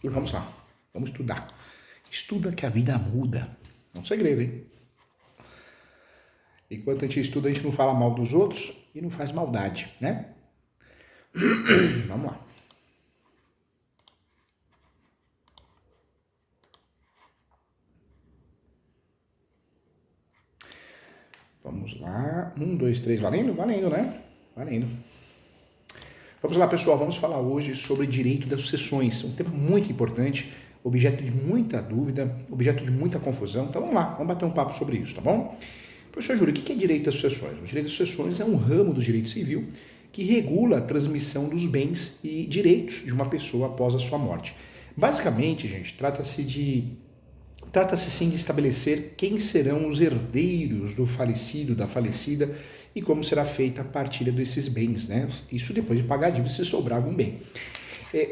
E vamos lá, vamos estudar. Estuda que a vida muda. É um segredo, hein? Enquanto a gente estuda, a gente não fala mal dos outros e não faz maldade, né? Vamos lá. Vamos lá. 1, 2, 3. Valendo? Valendo, né? Valendo. Vamos lá, pessoal. Vamos falar hoje sobre direito das sucessões. Um tema muito importante, objeto de muita dúvida, objeto de muita confusão. Então vamos lá, vamos bater um papo sobre isso, tá bom? Professor Júlio, o que é direito das sucessões? O direito das sucessões é um ramo do direito civil que regula a transmissão dos bens e direitos de uma pessoa após a sua morte. Basicamente, gente, trata-se sim de estabelecer quem serão os herdeiros do falecido, da falecida e como será feita a partilha desses bens, né? Isso depois de pagar a dívida se sobrar algum bem.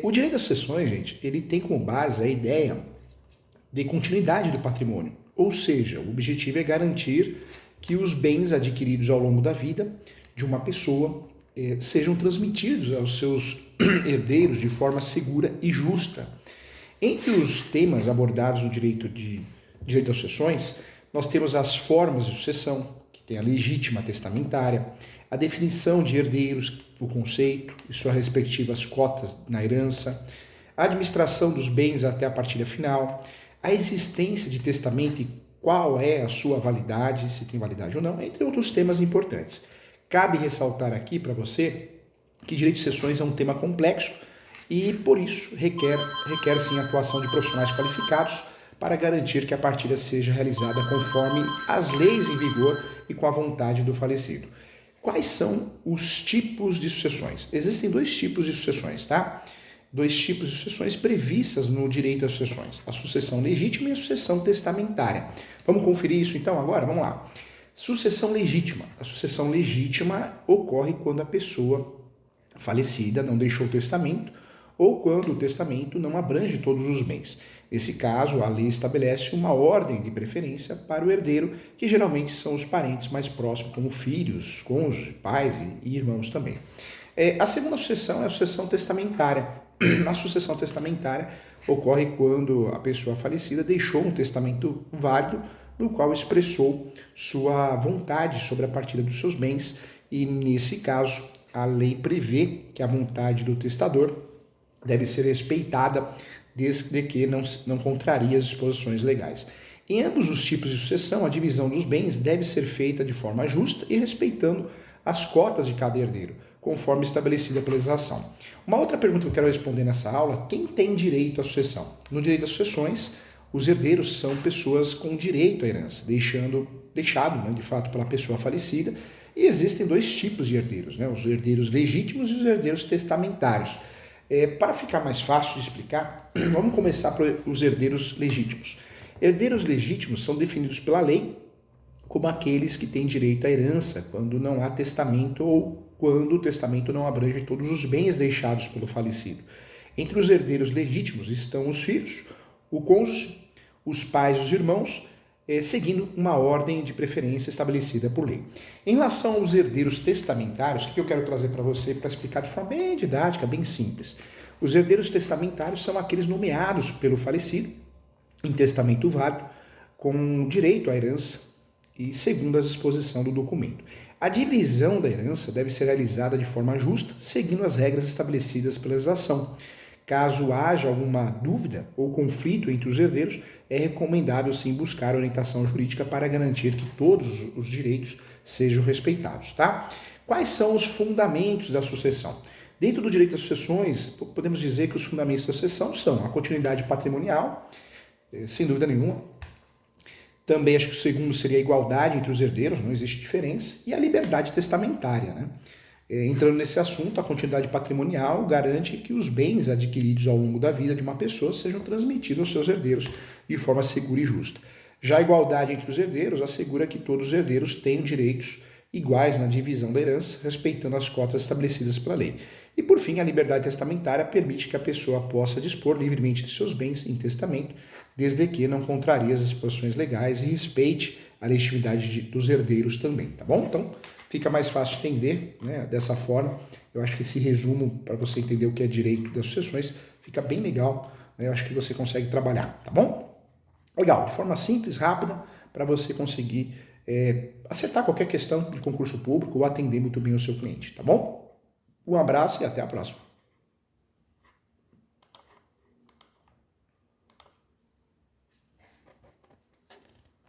O direito das sucessões, gente, ele tem como base a ideia de continuidade do patrimônio, ou seja, o objetivo é garantir que os bens adquiridos ao longo da vida de uma pessoa sejam transmitidos aos seus herdeiros de forma segura e justa. Entre os temas abordados no direito das sucessões, nós temos as formas de sucessão, que tem a legítima testamentária, a definição de herdeiros, o conceito e suas respectivas cotas na herança, a administração dos bens até a partilha final, a existência de testamento e qual é a sua validade, se tem validade ou não, entre outros temas importantes. Cabe ressaltar aqui para você que direito de sucessões é um tema complexo e, por isso, requer sim a atuação de profissionais qualificados para garantir que a partilha seja realizada conforme as leis em vigor e com a vontade do falecido. Quais são os tipos de sucessões? Existem dois tipos de sucessões, tá? Dois tipos de sucessões previstas no direito às sucessões: a sucessão legítima e a sucessão testamentária. Vamos conferir isso então agora? Vamos lá. Sucessão legítima. A sucessão legítima ocorre quando a pessoa falecida não deixou testamento ou quando o testamento não abrange todos os bens. Nesse caso, a lei estabelece uma ordem de preferência para o herdeiro, que geralmente são os parentes mais próximos, como filhos, cônjuges, pais e irmãos também. A segunda sucessão é a sucessão testamentária. A sucessão testamentária ocorre quando a pessoa falecida deixou um testamento válido no qual expressou sua vontade sobre a partilha dos seus bens e, nesse caso, a lei prevê que a vontade do testador deve ser respeitada desde que não contrarie as disposições legais. Em ambos os tipos de sucessão, a divisão dos bens deve ser feita de forma justa e respeitando as cotas de cada herdeiro, conforme estabelecida pela legislação. Uma outra pergunta que eu quero responder nessa aula: quem tem direito à sucessão? No direito às sucessões, os herdeiros são pessoas com direito à herança, deixado de fato pela pessoa falecida, e existem dois tipos de herdeiros, né? Os herdeiros legítimos e os herdeiros testamentários. Para ficar mais fácil de explicar, vamos começar pelos herdeiros legítimos. Herdeiros legítimos são definidos pela lei como aqueles que têm direito à herança quando não há testamento ou quando o testamento não abrange todos os bens deixados pelo falecido. Entre os herdeiros legítimos estão os filhos, o cônjuge, os pais e os irmãos, seguindo uma ordem de preferência estabelecida por lei. Em relação aos herdeiros testamentários, o que eu quero trazer para você para explicar de forma bem didática, bem simples. Os herdeiros testamentários são aqueles nomeados pelo falecido em testamento válido, com direito à herança e segundo a disposição do documento. A divisão da herança deve ser realizada de forma justa, seguindo as regras estabelecidas pela legislação. Caso haja alguma dúvida ou conflito entre os herdeiros, é recomendável sim buscar orientação jurídica para garantir que todos os direitos sejam respeitados, tá? Quais são os fundamentos da sucessão? Dentro do direito às sucessões, podemos dizer que os fundamentos da sucessão são a continuidade patrimonial, sem dúvida nenhuma. Também acho que o segundo seria a igualdade entre os herdeiros, não existe diferença, e a liberdade testamentária, né? Entrando nesse assunto, a continuidade patrimonial garante que os bens adquiridos ao longo da vida de uma pessoa sejam transmitidos aos seus herdeiros de forma segura e justa. Já a igualdade entre os herdeiros assegura que todos os herdeiros tenham direitos iguais na divisão da herança, respeitando as cotas estabelecidas pela lei. E, por fim, a liberdade testamentária permite que a pessoa possa dispor livremente de seus bens em testamento, desde que não contrarie as disposições legais e respeite a legitimidade dos herdeiros também, tá bom? Então, fica mais fácil entender, né, dessa forma. Eu acho que esse resumo, para você entender o que é direito das sucessões, fica bem legal né, eu acho que você consegue trabalhar, tá bom? Legal, de forma simples, rápida, para você conseguir acertar qualquer questão de concurso público ou atender muito bem o seu cliente, tá bom? Um abraço e até a próxima.